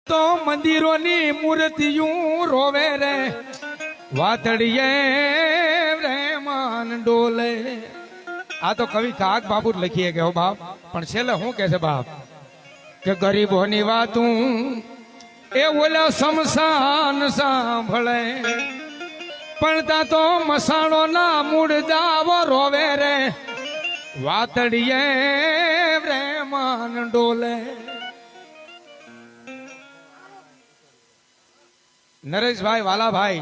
તો મંદિરોની મૂર્તિયું રોવે રે વાતડીએ રે માન ડોલે. આ તો કવિ કાગ બાબુ જ લખીએ કે બાપ, પણ છેલ્લે શું કે છે બાપ કે ગરીબોની વાતું એ ઓલા શમશાન સાંભળે, પણ તા તો મસાણો ના મૂળ જાવો રોવે રે વાતડીએ રે માન ડોલે. નરેશભાઈ વાલાભાઈ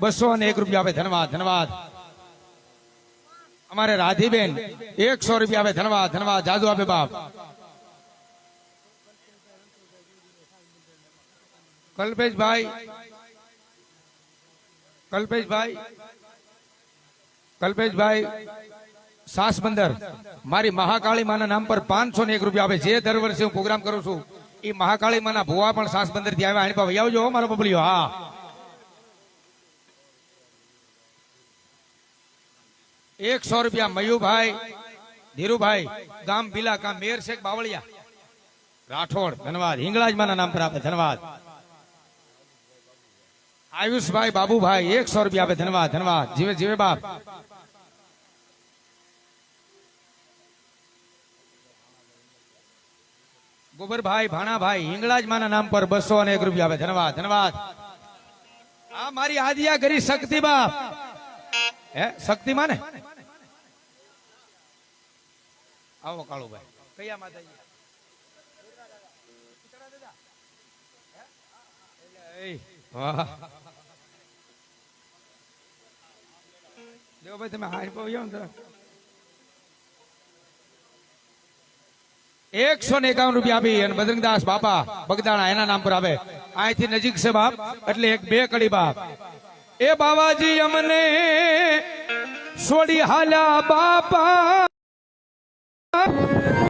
201 રૂપિયા આપે, ધન્યવાદ ધન્યવાદ. અમારે રાધીબેન 100 રૂપિયા આપે, ધન્યવાદ ધન્યવાદ. જાદુ આપે બાપ. કલ્પેશભાઈ કલ્પેશભાઈ કલ્પેશભાઈ સાસબંદર મારી મહાકાળી માના નામ પર 501 રૂપિયા આપે. જે દર વર્ષે હું પ્રોગ્રામ કરું છું એ મહાકાળી માના ભુવા પણ સાસબંદર થી આવ્યા. આની પાસે આવજો મારો બબલીઓ. હા, ₹100 મયુભાઈ ધીરુભાઈ ગામ ભીલા ગામ મેર શેખ બાવળિયા રાઠોડ, ધન્યવાદ. હિંગળાજ માના નામ પર આપે, ધન્યવાદ. આયુષભાઈ બાબુભાઈ ₹100 આપે, ધન્યવાદ ધન્યવાદ. જીવે જીવે બાપ. ગોબરભાઈ ભાણાભાઈ હિંગળાજ માના નામ પર ₹201 આપે, ધન્યવાદ ધન્યવાદ. આ મારી આદિયા ગરી શક્તિ બાપ. હે શક્તિ માં ને આવો કાળુભાઈ. કયા માતાજી? દેવભાઈ તમે હારી પાવ ને તરફ. ₹151 આપી અને બજરંગદાસ બાપા બગદાણા એના નામ પર આવે. અહીંથી નજીક છે બાપ, એટલે 1-2 કડી બાપ. એ બાવાજી અમને છોડી હાલ્યા બાપા,